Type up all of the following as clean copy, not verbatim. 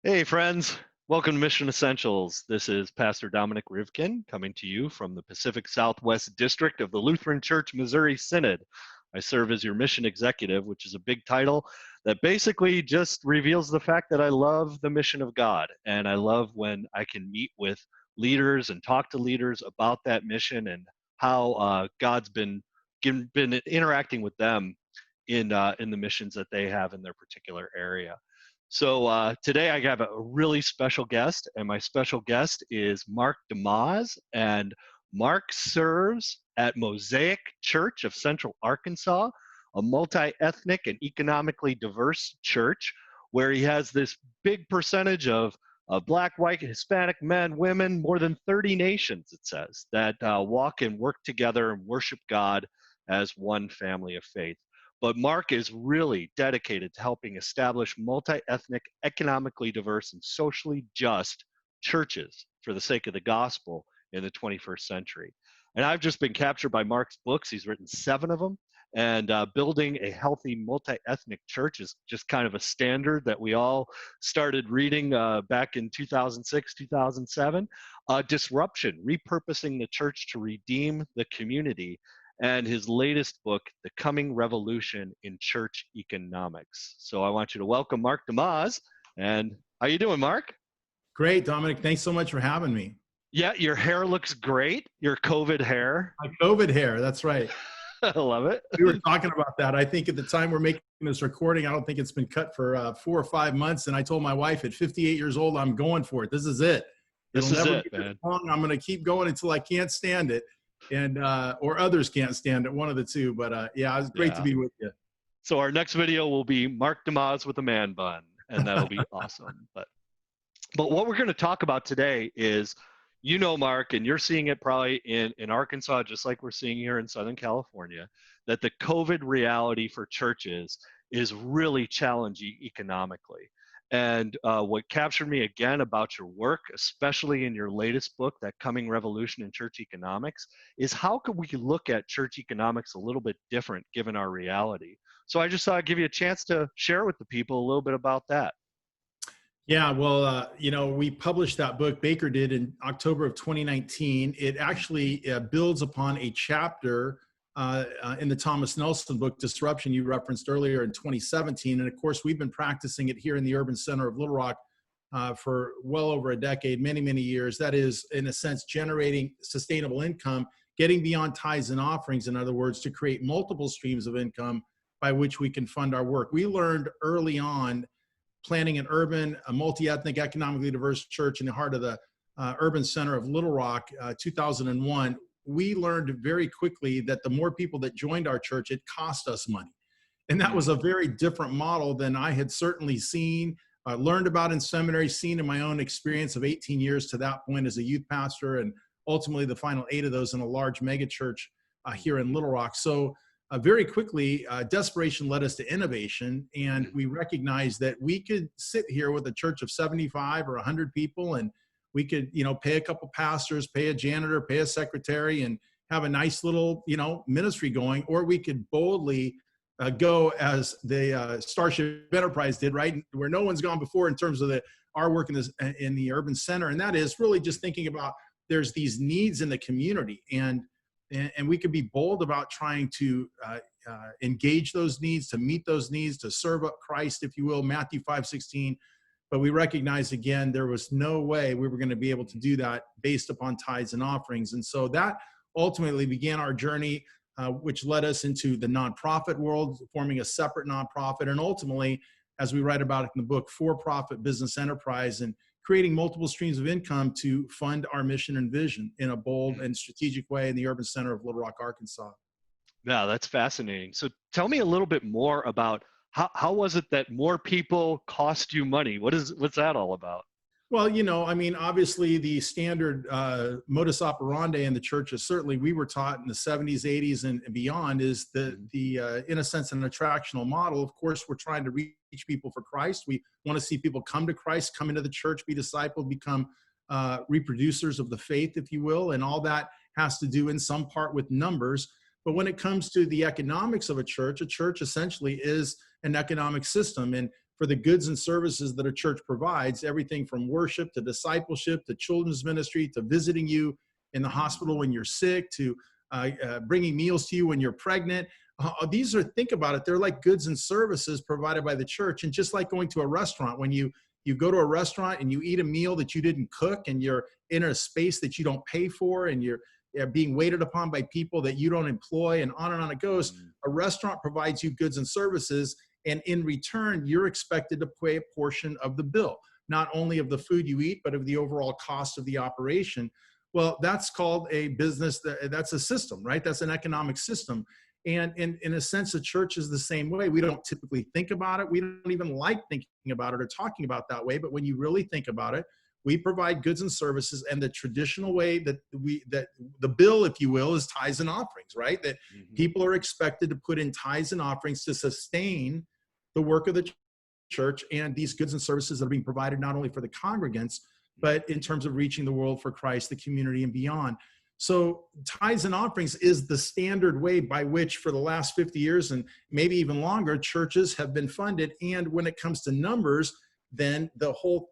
Hey, friends. Welcome to Mission Essentials. This is Pastor Dominic Rivkin coming to you from the Pacific Southwest District of the Lutheran Church Missouri Synod. I serve as your mission executive, which is a big title that basically just reveals the fact that I love the mission of God. And I love when I can meet with leaders and talk to leaders about that mission and how God's been interacting with them in the missions that they have in their particular area. So today I have a really special guest, and my special guest is Mark DeYmaz, and Mark serves at Mosaic Church of Central Arkansas, a multi-ethnic and economically diverse church where he has this big percentage of Black, white, Hispanic men, women, more than 30 nations, it says, that walk and work together and worship God as one family of faith. But Mark is really dedicated to helping establish multi-ethnic, economically diverse, and socially just churches for the sake of the gospel in the 21st century. And I've just been captured by Mark's books. He's written 7 of them. And building a healthy multi-ethnic church is just kind of a standard that we all started reading back in 2006, 2007. Disruption, repurposing the church to redeem the community, and his latest book, The Coming Revolution in Church Economics. So I want you to welcome Mark DeYmaz. And how you doing, Mark? Great, Dominic. Thanks so much for having me. Yeah, your hair looks great. Your COVID hair. My COVID hair, that's right. I love it. We were talking about that. I think at the time we're making this recording, I don't think it's been cut for 4 or 5 months. And I told my wife at 58 years old, I'm going for it. This is it. This is it, man. I'm going to keep going until I can't stand it. And or others can't stand it, one of the two. But yeah, it's great to be with you. So our next video will be Mark DeYmaz with a man bun, and that'll be awesome. But what we're going to talk about today is, Mark, and you're seeing it probably in Arkansas, just like we're seeing here in Southern California, that the COVID reality for churches is really challenging economically. And what captured me again about your work, especially in your latest book, That Coming Revolution in Church Economics, is how could we look at church economics a little bit different given our reality? So I just thought I'd give you a chance to share with the people a little bit about that. Yeah, well, we published that book, Baker did, in October of 2019. It actually builds upon a chapter in the Thomas Nelson book, Disruption, you referenced earlier in 2017. And of course, we've been practicing it here in the urban center of Little Rock for well over a decade, many, many years. That is, in a sense, generating sustainable income, getting beyond tithes and offerings, in other words, to create multiple streams of income by which we can fund our work. We learned early on, planning a multi-ethnic, economically diverse church in the heart of the urban center of Little Rock, 2001, we learned very quickly that the more people that joined our church, it cost us money. And that was a very different model than I had certainly seen, learned about in seminary, seen in my own experience of 18 years to that point as a youth pastor, and ultimately the final 8 of those in a large mega church here in Little Rock. So very quickly, desperation led us to innovation, and we recognized that we could sit here with a church of 75 or 100 people, and we could, pay a couple pastors, pay a janitor, pay a secretary, and have a nice little, ministry going. Or we could boldly go as the Starship Enterprise did, right, where no one's gone before in terms of our work in the urban center, and that is really just thinking about there's these needs in the community, and we could be bold about trying to engage those needs, to meet those needs, to serve up Christ, if you will, Matthew 5:16. But we recognized, again, there was no way we were going to be able to do that based upon tithes and offerings. And so that ultimately began our journey, which led us into the nonprofit world, forming a separate nonprofit, and ultimately, as we write about it in the book, for-profit business enterprise, and creating multiple streams of income to fund our mission and vision in a bold and strategic way in the urban center of Little Rock, Arkansas. Yeah, that's fascinating. So tell me a little bit more about how was it that more people cost you money? What's that all about? Well, obviously the standard modus operandi in the church is certainly we were taught in the 70s, 80s, and beyond is the in a sense, an attractional model. Of course, we're trying to reach people for Christ. We want to see people come to Christ, come into the church, be discipled, become reproducers of the faith, if you will. And all that has to do in some part with numbers. But when it comes to the economics of a church essentially is an economic system. And for the goods and services that a church provides, everything from worship to discipleship to children's ministry to visiting you in the hospital when you're sick to bringing meals to you when you're pregnant. These are, think about it, they're like goods and services provided by the church. And just like going to a restaurant, when you go to a restaurant and you eat a meal that you didn't cook and you're in a space that you don't pay for and you're being waited upon by people that you don't employ, and on it goes. A restaurant provides you goods and services, and in return, you're expected to pay a portion of the bill, not only of the food you eat, but of the overall cost of the operation. Well, that's called a business. That's a system, right? That's an economic system. And in a sense, the church is the same way. We don't typically think about it. We don't even like thinking about it or talking about that way. But when you really think about it, we provide goods and services, and the traditional way that the bill, if you will, is tithes and offerings, right? That people are expected to put in tithes and offerings to sustain the work of the church and these goods and services that are being provided not only for the congregants, but in terms of reaching the world for Christ, the community, and beyond. So tithes and offerings is the standard way by which for the last 50 years and maybe even longer, churches have been funded. And when it comes to numbers, then the whole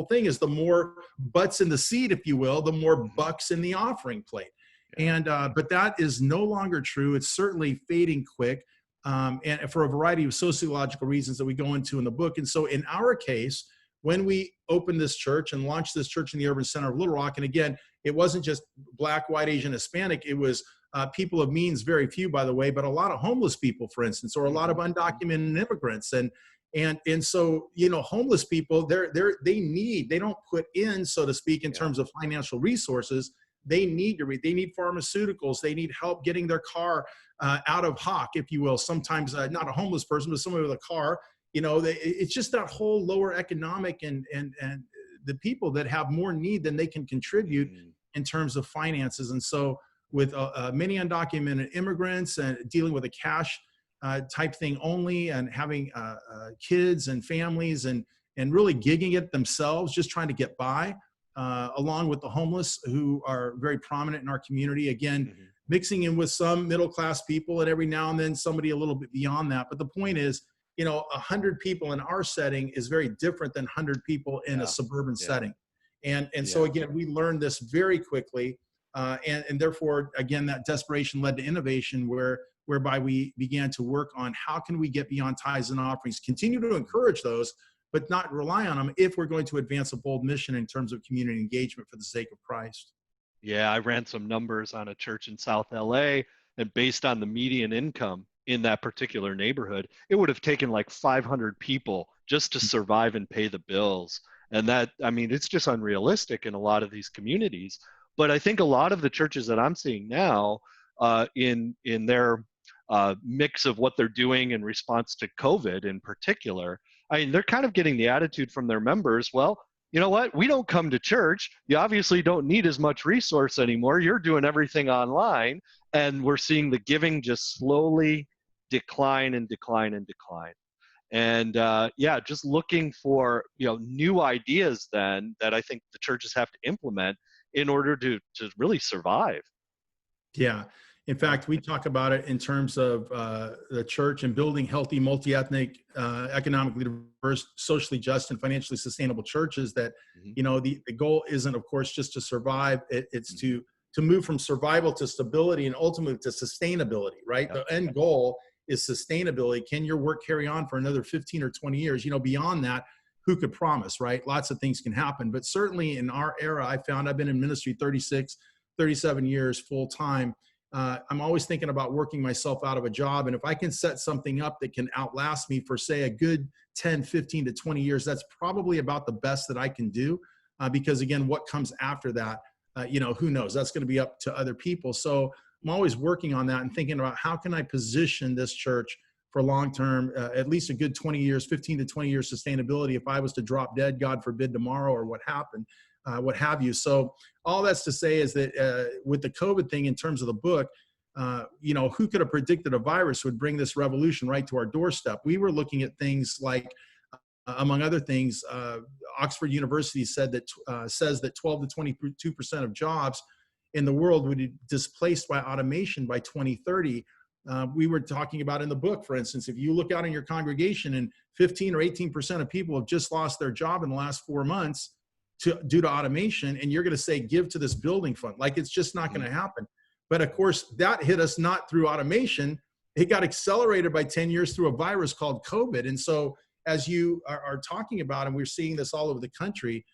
thing is the more butts in the seat, if you will, the more bucks in the offering plate. And but that is no longer true. It's certainly fading quick, and for a variety of sociological reasons that we go into in the book. And so in our case, when we opened this church and launched this church in the urban center of Little Rock, and again, it wasn't just Black, white, Asian, Hispanic. It was people of means, very few, by the way, but a lot of homeless people, for instance, or a lot of undocumented immigrants. And so, homeless people, they don't put in, so to speak, in terms of financial resources. They need pharmaceuticals. They need help getting their car out of hock, if you will. Sometimes not a homeless person, but somebody with a car. It's just that whole lower economic and the people that have more need than they can contribute in terms of finances. And so with many undocumented immigrants and dealing with a cash type thing only, and having kids and families and really gigging it themselves, just trying to get by, along with the homeless who are very prominent in our community. Again, mixing in with some middle-class people and every now and then somebody a little bit beyond that. But the point is, 100 people in our setting is very different than 100 people in a suburban setting. And so again, we learned this very quickly. And therefore, again, that desperation led to innovation whereby we began to work on how can we get beyond tithes and offerings, continue to encourage those, but not rely on them if we're going to advance a bold mission in terms of community engagement for the sake of Christ. Yeah, I ran some numbers on a church in South LA, and based on the median income in that particular neighborhood, it would have taken like 500 people just to survive and pay the bills. And it's just unrealistic in a lot of these communities. But I think a lot of the churches that I'm seeing now in their mix of what they're doing in response to COVID in particular, they're kind of getting the attitude from their members, well, you know what? We don't come to church. You obviously don't need as much resource anymore. You're doing everything online. And we're seeing the giving just slowly decline and decline and decline. And just looking for new ideas then that I think the churches have to implement in order to really survive. Yeah. In fact, we talk about it in terms of the church and building healthy, multi-ethnic, economically diverse, socially just, and financially sustainable churches. That the goal isn't, of course, just to survive. It's to move from survival to stability and ultimately to sustainability. Right. The end goal is sustainability. Can your work carry on for another 15 or 20 years? Beyond that, who could promise? Right. Lots of things can happen, but certainly in our era, I've been in ministry 37 years full time. I'm always thinking about working myself out of a job. And if I can set something up that can outlast me for, say, a good 10, 15 to 20 years, that's probably about the best that I can do. Because again, what comes after that, who knows? That's going to be up to other people. So I'm always working on that and thinking about how can I position this church for long-term, at least a good 20 years, 15 to 20 years sustainability. If I was to drop dead, God forbid, tomorrow or what have you. So all that's to say is that with the COVID thing, in terms of the book, who could have predicted a virus would bring this revolution right to our doorstep? We were looking at things like, among other things, Oxford University says that 12 to 22% of jobs in the world would be displaced by automation by 2030. We were talking about in the book, for instance, if you look out in your congregation and 15 or 18% of people have just lost their job in the last 4 months due to automation, and you're going to say, give to this building fund. Like, it's just not going to happen. But of course, that hit us not through automation. It got accelerated by 10 years through a virus called COVID. And so as you are talking about, and we're seeing this all over the country,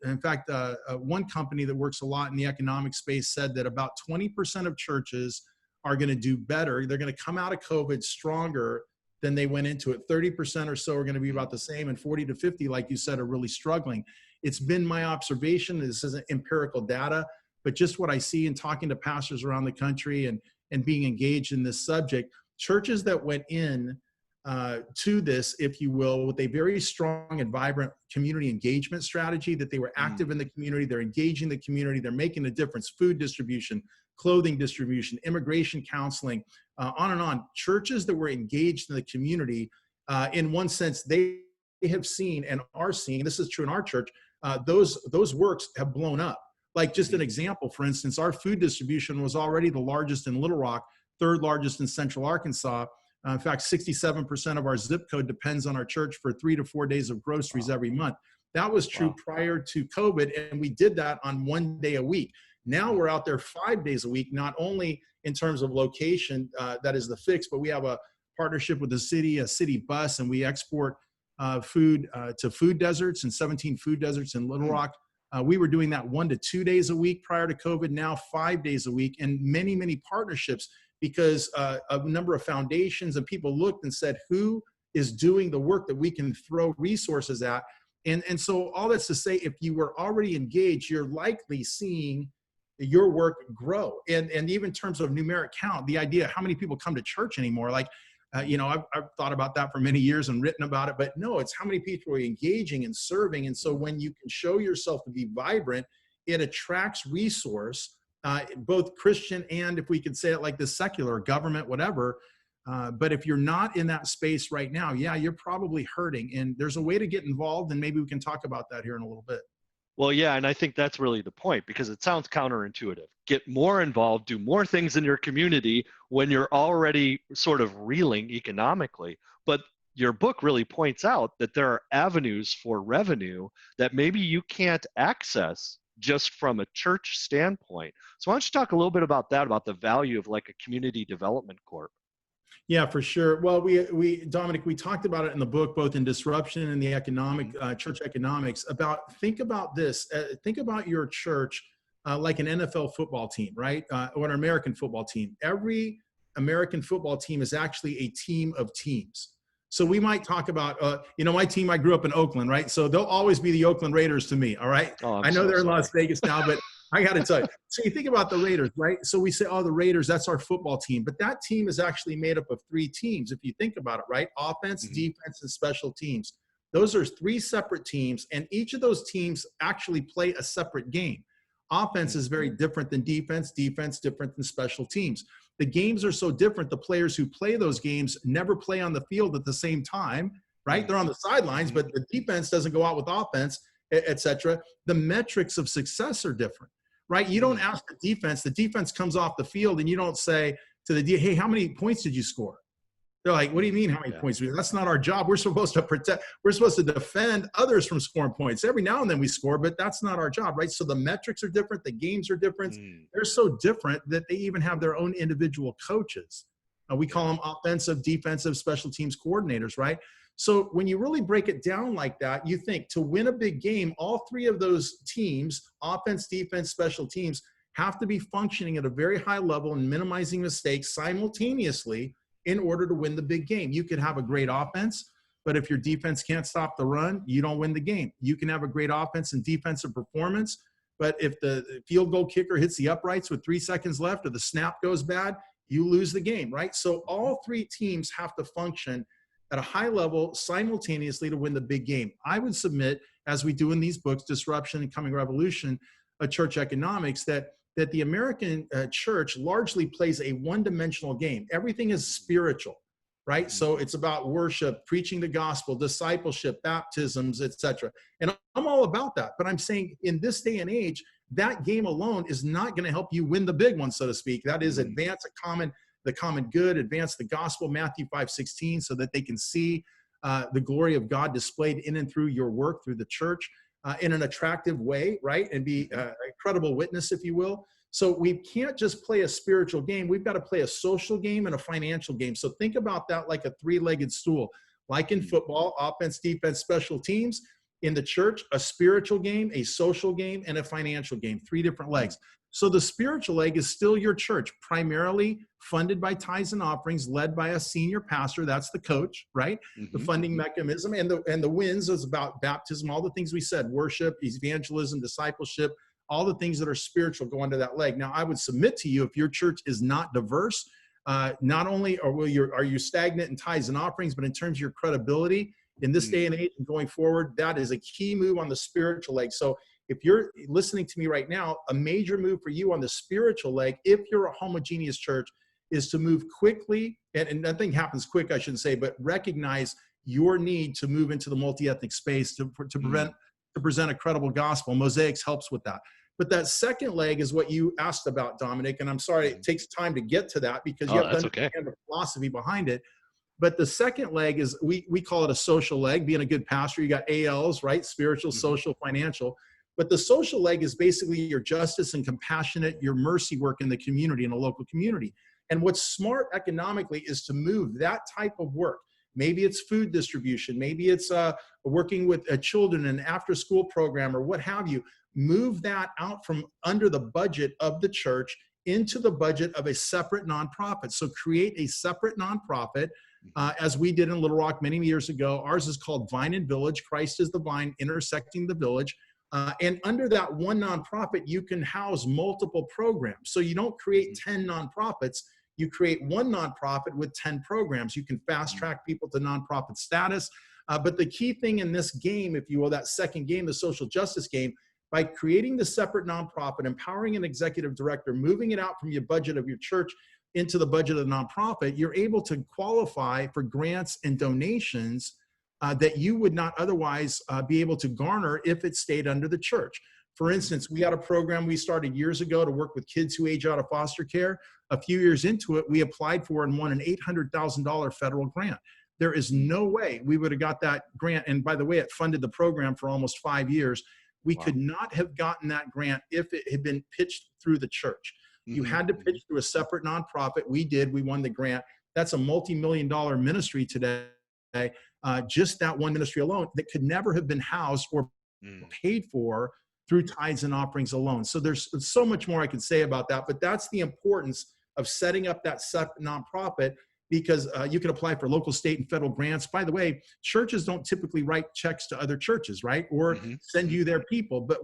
in fact, one company that works a lot in the economic space said that about 20% of churches are going to do better. They're going to come out of COVID stronger than they went into it. 30% or so are going to be about the same, and 40 to 50, like you said, are really struggling. It's been my observation. This isn't empirical data, but just what I see in talking to pastors around the country and being engaged in this subject. Churches that went in to this, if you will, with a very strong and vibrant community engagement strategy, that they were active in the community, they're engaging the community, they're making a difference, food distribution, clothing distribution, immigration counseling, on and on. Churches that were engaged in the community, in one sense, they have seen and are seeing, and this is true in our church, those works have blown up. Like, just an example, for instance, our food distribution was already the largest in Little Rock, third largest in Central Arkansas. In fact, 67% of our zip code depends on our church for 3 to 4 days of groceries every month. That was true prior to COVID, and we did that on 1 day a week. Now we're out there 5 days a week, not only in terms of location, that is the fix, but we have a partnership with the city, a city bus, and we export food to food deserts, and 17 food deserts in Little Rock. We were doing that 1 to 2 days a week prior to COVID, now 5 days a week, and many, many partnerships, because a number of foundations and people looked and said, who is doing the work that we can throw resources at? And so all that's to say, if you were already engaged, you're likely seeing your work grow. And even in terms of numeric count, the idea how many people come to church anymore, like, I've thought about that for many years and written about it, but no, it's how many people are engaging and serving. And so when you can show yourself to be vibrant, it attracts resource, both Christian and, if we could say it like this, secular, government, whatever. But if you're not in that space right now, yeah, you're probably hurting. And there's a way to get involved, and maybe we can talk about that here in a little bit. Well, yeah, and I think that's really the point, because it sounds counterintuitive. Get more involved, do more things in your community when you're already sort of reeling economically. But your book really points out that there are avenues for revenue that maybe you can't access just from a church standpoint. So why don't you talk a little bit about that, about the value of like a community development corp? Yeah, for sure. Well, Dominic, we talked about it in the book, both in Disruption and the economic, church economics, think about this. Think about your church like an NFL football team, right? Or an American football team. Every American football team is actually a team of teams. So we might talk about, my team, I grew up in Oakland, right? So they'll always be the Oakland Raiders to me, all right? Oh, I know they're in Las Vegas now, but I got to tell you. So you think about the Raiders, right? So we say, oh, the Raiders, that's our football team. But that team is actually made up of 3 teams, if you think about it, right? Offense, defense, and special teams. Those are 3 separate teams, and each of those teams actually play a separate game. Offense is very different than defense, defense different than special teams. The games are so different, the players who play those games never play on the field at the same time, right? They're on the sidelines, but the defense doesn't go out with offense, et cetera. The metrics of success are different, right? You don't ask the defense comes off the field, and you don't say to the hey, how many points did you score? They're like, what do you mean, how many points? That's not our job. We're supposed to protect, we're supposed to defend others from scoring points. Every now and then we score, but that's not our job, right? So the metrics are different. The games are different. They're so different that they even have their own individual coaches. We call them offensive, defensive, special teams coordinators, right? So when you really break it down like that, you think to win a big game, all 3 of those teams, offense, defense, special teams, have to be functioning at a very high level and minimizing mistakes simultaneously in order to win the big game. You could have a great offense, but if your defense can't stop the run, you don't win the game. You can have a great offense and defensive performance, but if the field goal kicker hits the uprights with 3 seconds left, or the snap goes bad, you lose the game, right? So all 3 teams have to function at a high level simultaneously to win the big game. I would submit, as we do in these books, Disruption and Coming Revolution, Church Economics, that the American church largely plays a one-dimensional game. Everything is spiritual, right? So it's about worship, preaching the gospel, discipleship, baptisms, etc. And I'm all about that. But I'm saying in this day and age, that game alone is not going to help you win the big one, so to speak. That is advance a common the common good, advance the gospel, Matthew 5:16, so that they can see the glory of God displayed in and through your work, through the church, in an attractive way, right? And be a credible witness, if you will. So we can't just play a spiritual game. We've got to play a social game and a financial game. So think about that like a three-legged stool. Like in football, offense, defense, special teams. In the church, a spiritual game, a social game, and a financial game, three different legs. So the spiritual leg is still your church, primarily funded by tithes and offerings, led by a senior pastor. That's the coach, right? The funding mechanism. And the wins is about baptism, all the things we said, worship, evangelism, discipleship, all the things that are spiritual go into that leg. Now, I would submit to you, if your church is not diverse, not only are you stagnant in tithes and offerings, but in terms of your credibility in this day and age and going forward, that is a key move on the spiritual leg. So if you're listening to me right now, a major move for you on the spiritual leg, if you're a homogeneous church, is to move quickly, and nothing happens quick, I shouldn't say, but recognize your need to move into the multi-ethnic space to present a credible gospel. Mosaics helps with that. But that second leg is what you asked about, Dominic, and I'm sorry it takes time to get to that because you have to understand the philosophy behind it. But the second leg is, we call it a social leg. Being a good pastor, you got ALs, right? Spiritual, social, financial. But the social leg is basically your justice and compassionate, your mercy work in the community, in a local community. And what's smart economically is to move that type of work. Maybe it's food distribution. Maybe it's working with children in an after-school program or what have you. Move that out from under the budget of the church into the budget of a separate nonprofit. So create a separate nonprofit, as we did in Little Rock many years ago. Ours is called Vine and Village. Christ is the vine intersecting the village. And under that one nonprofit, you can house multiple programs. So you don't create 10 nonprofits. You create one nonprofit with 10 programs. You can fast track people to nonprofit status. But the key thing in this game, if you will, that second game, the social justice game, by creating the separate nonprofit, empowering an executive director, moving it out from your budget of your church into the budget of the nonprofit, you're able to qualify for grants and donations that you would not otherwise be able to garner if it stayed under the church. For instance, we had a program we started years ago to work with kids who age out of foster care. A few years into it, we applied for and won an $800,000 federal grant. There is no way we would have got that grant. And by the way, it funded the program for almost 5 years. We could not have gotten that grant if it had been pitched through the church. You had to pitch through a separate nonprofit. We did. We won the grant. That's a multi-million-dollar ministry today. Just that one ministry alone that could never have been housed or paid for through tithes and offerings alone. So there's so much more I could say about that, but that's the importance of setting up that separate nonprofit, because you can apply for local, state, and federal grants. By the way, churches don't typically write checks to other churches, right? Or send you their people. But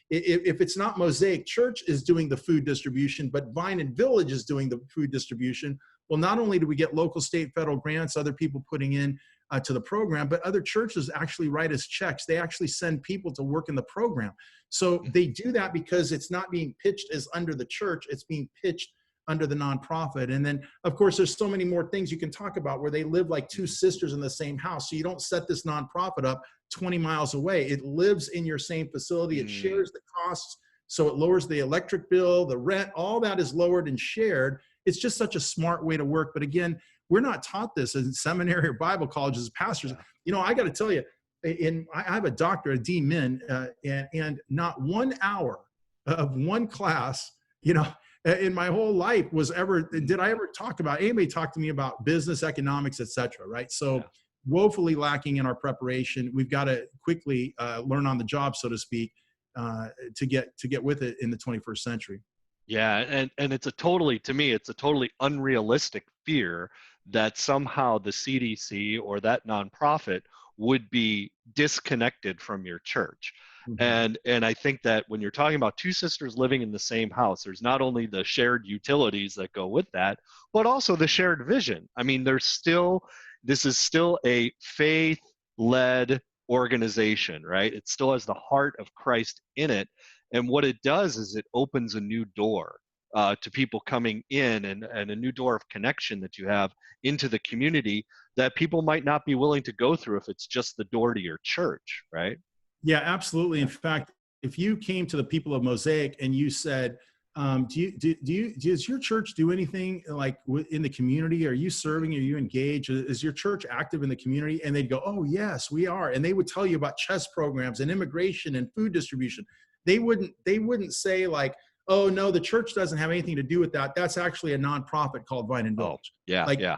if it's not Mosaic Church is doing the food distribution, but Vine and Village is doing the food distribution, well, not only do we get local, state, federal grants, other people putting in to the program, but other churches actually write us checks. They actually send people to work in the program. So they do that because it's not being pitched as under the church, it's being pitched under the nonprofit. And then, of course, there's so many more things you can talk about where they live like two sisters in the same house. So you don't set this nonprofit up 20 miles away. It lives in your same facility. It shares the costs. So it lowers the electric bill, the rent, all that is lowered and shared. It's just such a smart way to work. But again, we're not taught this in seminary or Bible colleges as pastors. You know, I got to tell you, I have a doctorate, a D-Min, and not 1 hour of one class, you know, in my whole life did I ever talk about, anybody talk to me about business, economics, et cetera, right? So woefully lacking in our preparation. We've got to quickly learn on the job, so to speak, to get with it in the 21st century. Yeah, and it's to me, it's a totally unrealistic fear that somehow the CDC or that nonprofit would be disconnected from your church. And I think that when you're talking about two sisters living in the same house, there's not only the shared utilities that go with that, but also the shared vision. I mean, this is still a faith-led organization, right? It still has the heart of Christ in it. And what it does is it opens a new door to people coming in, and a new door of connection that you have into the community that people might not be willing to go through if it's just the door to your church, right? Yeah, absolutely. In fact, if you came to the people of Mosaic and you said, Does your church do anything like in the community? Are you serving? Are you engaged? Is your church active in the community? And they'd go, oh yes, we are. And they would tell you about chess programs and immigration and food distribution. They wouldn't say like, oh no, the church doesn't have anything to do with that. That's actually a nonprofit called Vine and Oh, Village. yeah, Like yeah.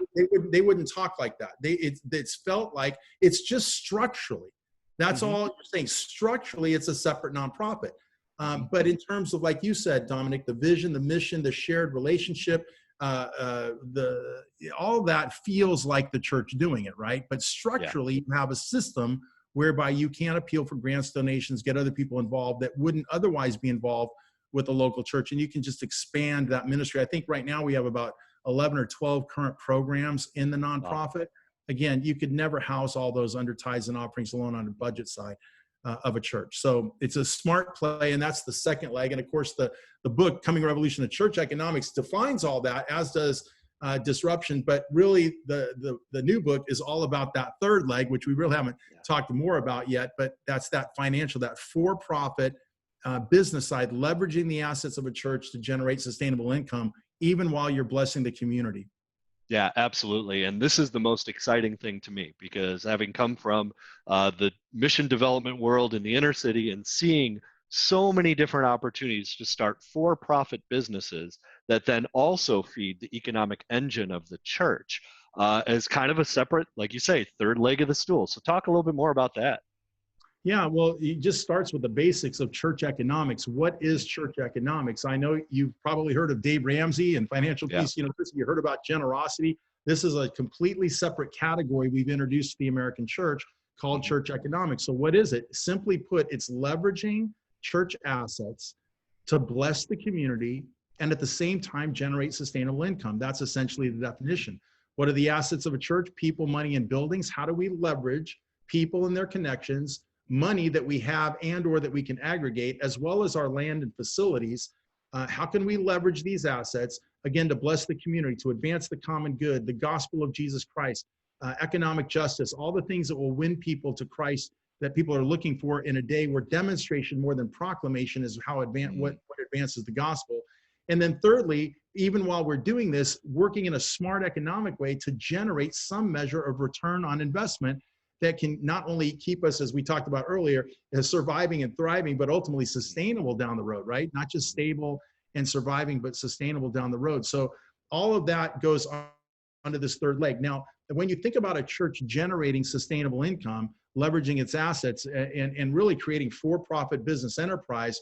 they wouldn't talk like that. It's felt like it's just structurally. That's all you're saying. Structurally, it's a separate nonprofit. But in terms of, like you said, Dominic, the vision, the mission, the shared relationship, all that feels like the church doing it, right? But structurally, you have a system whereby you can appeal for grants, donations, get other people involved that wouldn't otherwise be involved with the local church, and you can just expand that ministry. I think right now we have about 11 or 12 current programs in the nonprofit. Wow. Again, you could never house all those under tithes and offerings alone on the budget side of a church. So it's a smart play, and that's the second leg. And of course, the book, Coming Revolution of Church Economics, defines all that, as does Disruption. But really, the new book is all about that third leg, which we really haven't talked more about yet. But that's that financial, that for-profit business side, leveraging the assets of a church to generate sustainable income, even while you're blessing the community. Yeah, absolutely. And this is the most exciting thing to me, because having come from the mission development world in the inner city and seeing so many different opportunities to start for-profit businesses that then also feed the economic engine of the church as kind of a separate, like you say, third leg of the stool. So talk a little bit more about that. Yeah, well, it just starts with the basics of church economics. What is church economics? I know you've probably heard of Dave Ramsey and Financial Peace University. You heard about generosity. This is a completely separate category we've introduced to the American church called church economics. So what is it? Simply put, it's leveraging church assets to bless the community and at the same time generate sustainable income. That's essentially the definition. What are the assets of a church? People, money, and buildings. How do we leverage people and their connections, money that we have and or that we can aggregate, as well as our land and facilities? How can we leverage these assets, again, to bless the community, to advance the common good, the gospel of Jesus Christ, economic justice, all the things that will win people to Christ that people are looking for in a day where demonstration more than proclamation is how what advances the gospel. And then thirdly, even while we're doing this, working in a smart economic way to generate some measure of return on investment that can not only keep us, as we talked about earlier, as surviving and thriving, but ultimately sustainable down the road, right? Not just stable and surviving, but sustainable down the road. So all of that goes onto this third leg. Now, when you think about a church generating sustainable income, leveraging its assets, and really creating for-profit business enterprise,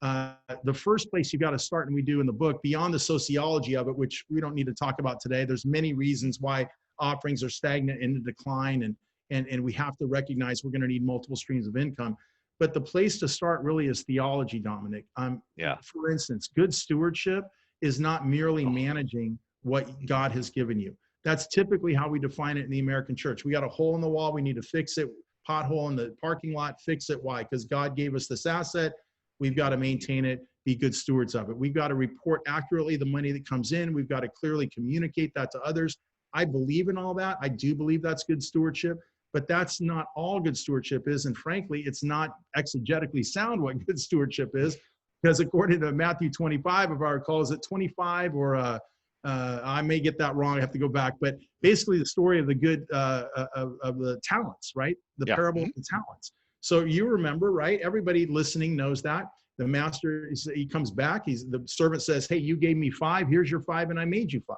the first place you got to start, and we do in the book, beyond the sociology of it, which we don't need to talk about today. There's many reasons why offerings are stagnant and in decline, and we have to recognize we're going to need multiple streams of income. But the place to start really is theology, Dominic. For instance, good stewardship is not merely managing what God has given you. That's typically how we define it in the American church. We got a hole in the wall, we need to fix it. Pothole in the parking lot, fix it. Why? Because God gave us this asset. We've got to maintain it, be good stewards of it. We've got to report accurately the money that comes in. We've got to clearly communicate that to others. I believe in all that. I do believe that's good stewardship. But that's not all good stewardship is. And frankly, it's not exegetically sound what good stewardship is, because according to Matthew 25, if I recall, is it 25 or I may get that wrong. I have to go back. But basically the story of the good, of the talents, right? The parable of the talents. So you remember, right? Everybody listening knows that. The master, he comes back. The servant says, hey, you gave me 5. Here's your 5, and I made you 5.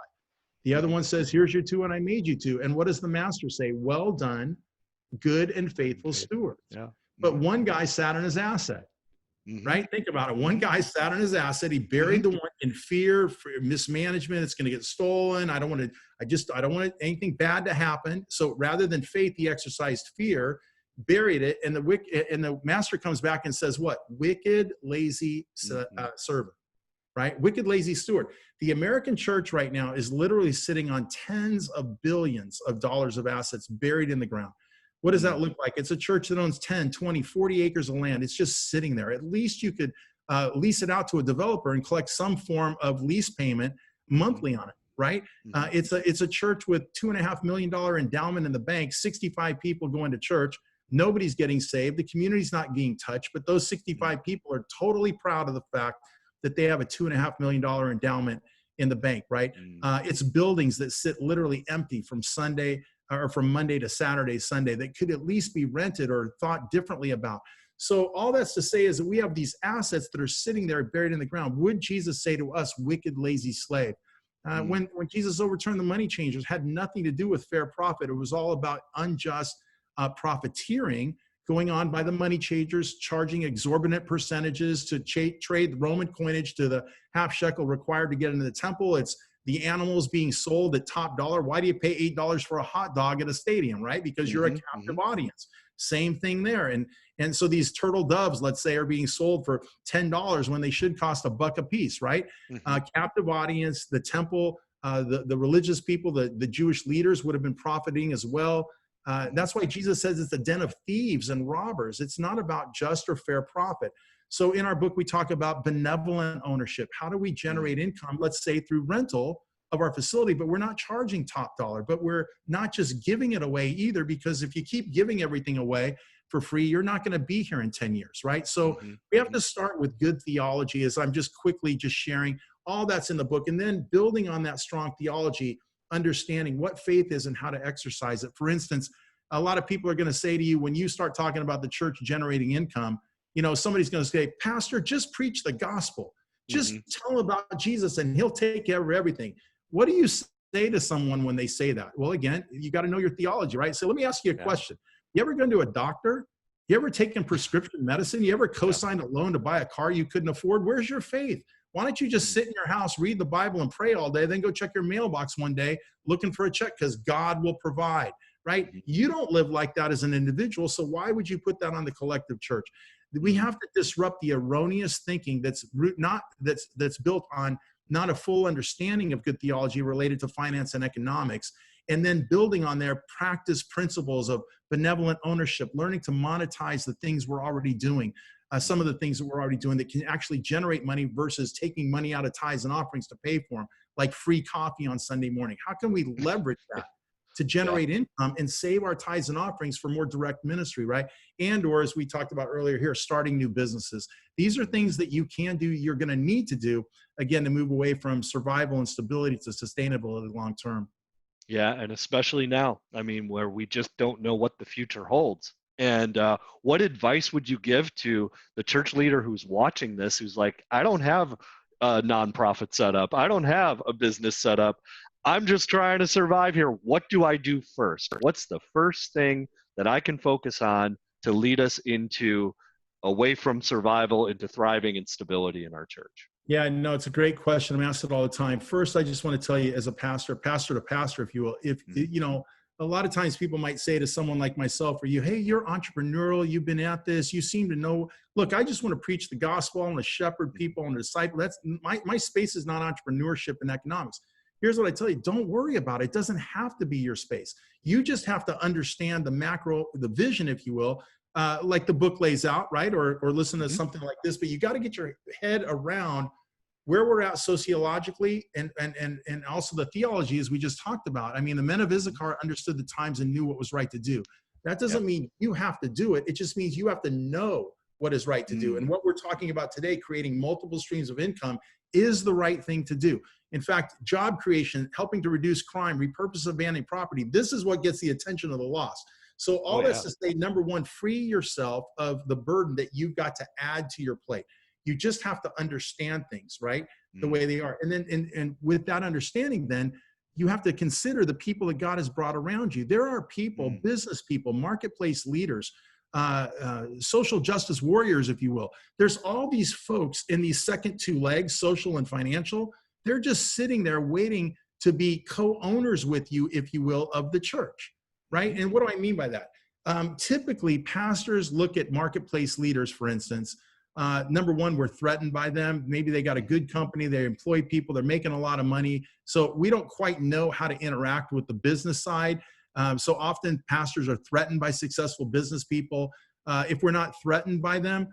The other one says, here's your 2, and I made you 2. And what does the master say? Well done, good and faithful steward. Yeah. But one guy sat on his asset, right? Think about it. One guy sat on his asset. He buried the one in fear for mismanagement. It's going to get stolen. I don't want anything bad to happen. So rather than faith, he exercised fear, buried it. And the master comes back and says, what? Wicked, lazy servant. Right? Wicked, lazy steward. The American church right now is literally sitting on tens of billions of dollars of assets buried in the ground. What does that look like? It's a church that owns 10, 20, 40 acres of land. It's just sitting there. At least you could lease it out to a developer and collect some form of lease payment monthly on it, right? It's a church with $2.5 million endowment in the bank, 65 people going to church. Nobody's getting saved. The community's not being touched, but those 65 people are totally proud of the fact that they have a $2.5 million endowment in the bank, right? Mm. It's buildings that sit literally empty from Sunday or from Monday to Saturday, Sunday, that could at least be rented or thought differently about. So all that's to say is that we have these assets that are sitting there buried in the ground. Would Jesus say to us, wicked, lazy slave? When Jesus overturned the money changers, had nothing to do with fair profit. It was all about unjust profiteering going on by the money changers, charging exorbitant percentages to trade Roman coinage to the half shekel required to get into the temple. It's the animals being sold at top dollar. Why do you pay $8 for a hot dog at a stadium, right? Because you're a captive audience. Same thing there. And so these turtle doves, let's say, are being sold for $10 when they should cost $1 a piece, right? Captive audience, the temple, the religious people, the Jewish leaders would have been profiting as well. That's why Jesus says it's a den of thieves and robbers. It's not about just or fair profit. So in our book, we talk about benevolent ownership. How do we generate income, let's say through rental of our facility, but we're not charging top dollar, but we're not just giving it away either, because if you keep giving everything away for free, you're not going to be here in 10 years, right? So we have to start with good theology, as I'm just quickly just sharing all that's in the book, and then building on that strong theology, understanding what faith is and how to exercise it. For instance, a lot of people are going to say to you, when you start talking about the church generating income, somebody's going to say, Pastor, just preach the gospel. Just tell about Jesus and he'll take care of everything. What do you say to someone when they say that? Well, again, you got to know your theology, right? So let me ask you a question. You ever gone to a doctor? You ever taken prescription medicine? You ever co-signed a loan to buy a car you couldn't afford? Where's your faith? Why don't you just sit in your house, read the Bible and pray all day, then go check your mailbox one day looking for a check, because God will provide, right? You don't live like that as an individual, so why would you put that on the collective church? We have to disrupt the erroneous thinking that's built on not a full understanding of good theology related to finance and economics, and then building on their practice principles of benevolent ownership, learning to monetize the things we're already doing, some of the things that we're already doing that can actually generate money versus taking money out of tithes and offerings to pay for them, like free coffee on Sunday morning. How can we leverage that to generate income and save our tithes and offerings for more direct ministry, right? And or, as we talked about earlier here, starting new businesses. These are things that you can do, you're going to need to do, again, to move away from survival and stability to sustainability long term. Yeah, and especially now, where we just don't know what the future holds. And what advice would you give to the church leader who's watching this, who's like, I don't have a nonprofit set up, I don't have a business set up, I'm just trying to survive here. What do I do first? What's the first thing that I can focus on to lead us away from survival into thriving and stability in our church? Yeah, no, it's a great question. I'm asked it all the time. First, I just want to tell you, as a pastor to pastor, if you will, a lot of times people might say to someone like myself or you, hey, you're entrepreneurial, you've been at this, you seem to know, look, I just want to preach the gospel, I want to shepherd people, I want to disciple. That's my space is not entrepreneurship and economics. Here's what I tell you, don't worry about it. It doesn't have to be your space. You just have to understand the macro, the vision, if you will, like the book lays out, right? Or listen to something like this, but you got to get your head around where we're at sociologically and also the theology, as we just talked about. The men of Issachar understood the times and knew what was right to do. That doesn't mean you have to do it. It just means you have to know what is right to do. And what we're talking about today, creating multiple streams of income, is the right thing to do. In fact, job creation, helping to reduce crime, repurpose abandoned property, this is what gets the attention of the lost. So all that's to say, number one, free yourself of the burden that you've got to add to your plate. You just have to understand things, right, the way they are. And then and with that understanding, then you have to consider the people that God has brought around you. There are people, business people, marketplace leaders, social justice warriors, if you will. There's all these folks in these second two legs, social and financial. They're just sitting there waiting to be co-owners with you, if you will, of the church, right? And what do I mean by that? Typically, pastors look at marketplace leaders, for instance. Number one, we're threatened by them. Maybe they got a good company, they employ people, they're making a lot of money. So we don't quite know how to interact with the business side. So often pastors are threatened by successful business people. If we're not threatened by them,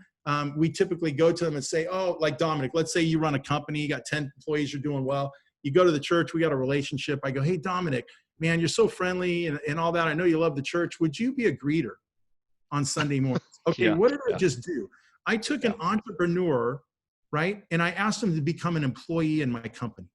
we typically go to them and say, oh, like Dominic, let's say you run a company, you got 10 employees, you're doing well. You go to the church, we got a relationship. I go, hey, Dominic, man, you're so friendly and all that. I know you love the church. Would you be a greeter on Sunday mornings? Okay, what did I just do? I took an entrepreneur right? And I asked them to become an employee in my company.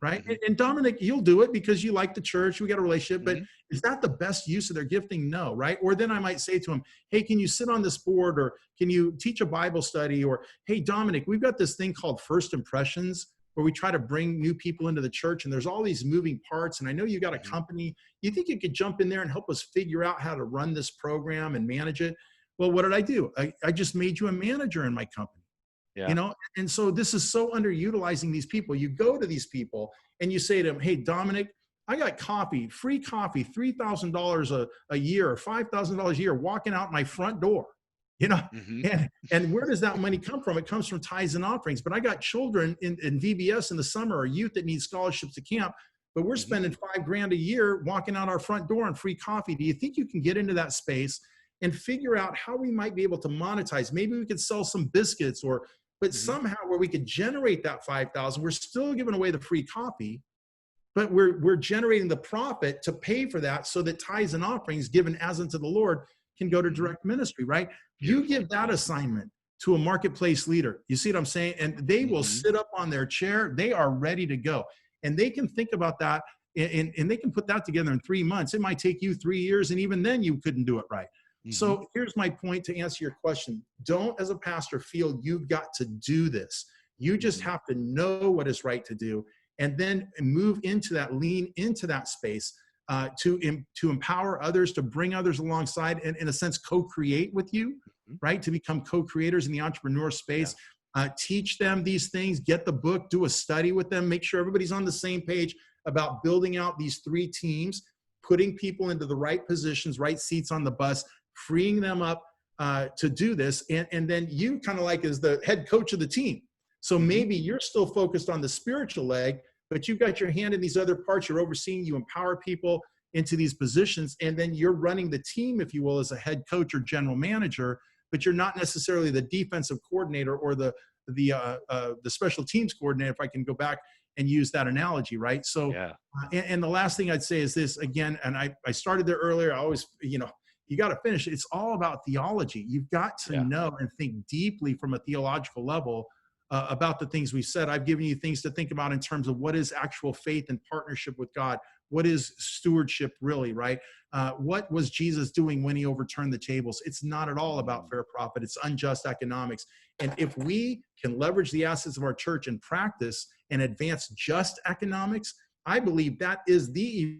Right. Mm-hmm. And Dominic, you'll do it because you like the church. We got a relationship, but Mm-hmm. is that the best use of their gifting? No. Right. Or then I might say to him, hey, can you sit on this board, or can you teach a Bible study? Or, hey, Dominic, we've got this thing called First Impressions where we try to bring new people into the church, and there's all these moving parts. And I know you got a company. You think you could jump in there and help us figure out how to run this program and manage it? Well, what did I do? I just made you a manager in my company. Yeah. And so this is so underutilizing these people. You go to these people and you say to them, hey, Dominic, I got free coffee, $3,000 a year or $5,000 a year walking out my front door, Mm-hmm. and where does that money come from? It comes from tithes and offerings. But I got children in VBS in the summer, or youth that need scholarships to camp, but we're spending $5,000 a year walking out our front door on free coffee. Do you think you can get into that space and figure out how we might be able to monetize? Maybe we could sell some biscuits, but somehow where we could generate that 5,000, we're still giving away the free coffee, but we're generating the profit to pay for that, so that tithes and offerings given as unto the Lord can go to direct ministry, right? You give that assignment to a marketplace leader. You see what I'm saying? And they will sit up on their chair. They are ready to go. And they can think about that, and they can put that together in 3 months. It might take you 3 years, and even then you couldn't do it right. So here's my point to answer your question. Don't, as a pastor, feel you've got to do this. You just have to know what is right to do, and then move into that, lean into that space to empower others, to bring others alongside, and in a sense, co-create with you, right? To become co-creators in the entrepreneur space. Teach them these things, get the book, do a study with them, make sure everybody's on the same page about building out these 3 teams, putting people into the right positions, right seats on the bus, freeing them up to do this. And then you kind of like as the head coach of the team. So maybe you're still focused on the spiritual leg, but you've got your hand in these other parts. You're overseeing, you empower people into these positions, and then you're running the team, if you will, as a head coach or general manager, but you're not necessarily the defensive coordinator or the special teams coordinator, if I can go back and use that analogy, right? So, and the last thing I'd say is this again, and I started there earlier. I always, you got to finish. It's all about theology. You've got to know and think deeply from a theological level about the things we said. I've given you things to think about in terms of what is actual faith and partnership with God. What is stewardship really, right? What was Jesus doing when he overturned the tables? It's not at all about fair profit. It's unjust economics. And if we can leverage the assets of our church in practice and advance just economics, I believe that is the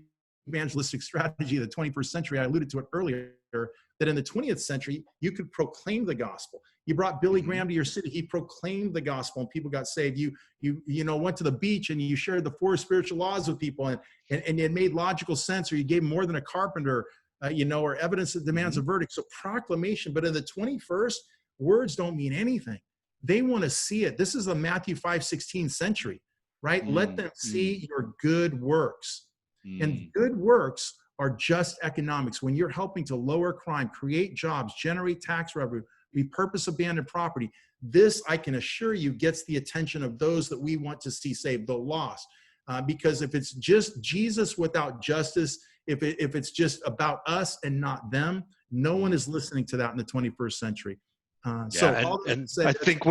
evangelistic strategy of the 21st century. I alluded to it earlier, that in the 20th century, you could proclaim the gospel. You brought Billy Graham to your city. He proclaimed the gospel and people got saved. You went to the beach and you shared the 4 spiritual laws with people, and it made logical sense, or you gave more than a carpenter, or evidence that demands a verdict. So proclamation. But in the 21st, words don't mean anything. They want to see it. This is the Matthew 5:16 century, right? Let them see your good works. And good works are just economics. When you're helping to lower crime, create jobs, generate tax revenue, repurpose abandoned property, this, I can assure you, gets the attention of those that we want to see saved, the lost. Because if it's just Jesus without justice, if it's just about us and not them, no one is listening to that in the 21st century. And I think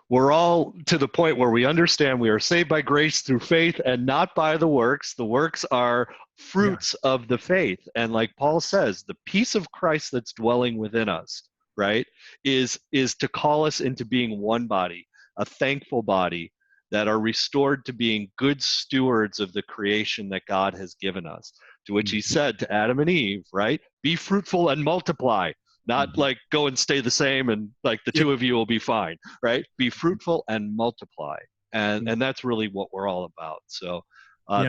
we're all to the point where we understand we are saved by grace through faith and not by the works. The works are fruits of the faith. And like Paul says, the peace of Christ that's dwelling within us, right, is to call us into being one body, a thankful body, that are restored to being good stewards of the creation that God has given us. To which he said to Adam and Eve, right, be fruitful and multiply. Not like go and stay the same and like the two of you will be fine, right? Be fruitful and multiply. And that's really what we're all about. So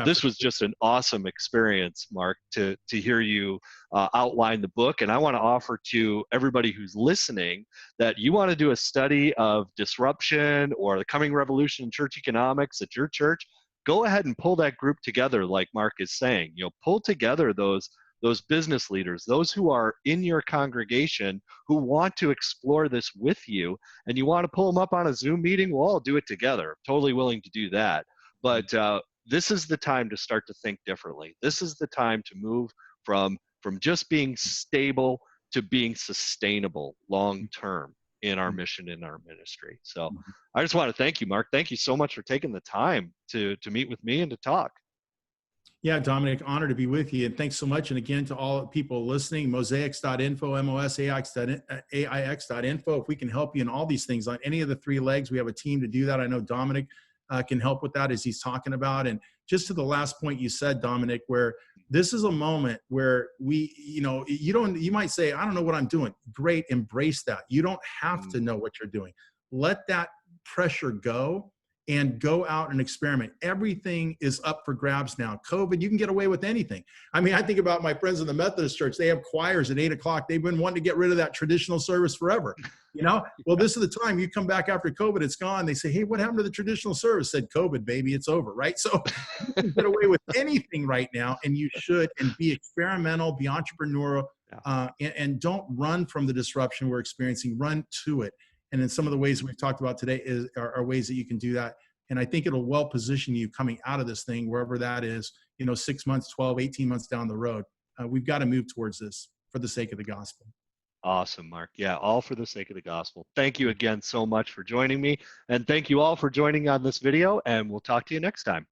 this was just an awesome experience, Mark, to hear you outline the book. And I want to offer to everybody who's listening that you want to do a study of disruption or the coming revolution in church economics at your church, go ahead and pull that group together like Mark is saying. Pull together those business leaders, those who are in your congregation who want to explore this with you, and you want to pull them up on a Zoom meeting, we'll all do it together. Totally willing to do that. But this is the time to start to think differently. This is the time to move from just being stable to being sustainable long term in our mission, in our ministry. So I just want to thank you, Mark. Thank you so much for taking the time to meet with me and to talk. Yeah, Dominic, honor to be with you. And thanks so much. And again, to all people listening, mosaics.info, mosaix.info. If we can help you in all these things on any of the three legs, we have a team to do that. I know Dominic can help with that as he's talking about. And just to the last point you said, Dominic, where this is a moment where you might say, I don't know what I'm doing. Great. Embrace that. You don't have to know what you're doing. Let that pressure go and go out and experiment. Everything is up for grabs now. COVID, you can get away with anything. I mean, I think about my friends in the Methodist Church. They have choirs at 8 o'clock. They've been wanting to get rid of that traditional service forever. Well, this is the time you come back after COVID, it's gone. They say, hey, what happened to the traditional service? Said COVID, baby, it's over, right? So you can get away with anything right now, and you should, and be experimental, be entrepreneurial, and don't run from the disruption we're experiencing, run to it. And in some of the ways we've talked about today are ways that you can do that. And I think it'll well position you coming out of this thing, wherever that is, 6 months, 12, 18 months down the road. We've got to move towards this for the sake of the gospel. Awesome, Mark. Yeah, all for the sake of the gospel. Thank you again so much for joining me. And thank you all for joining on this video, and we'll talk to you next time.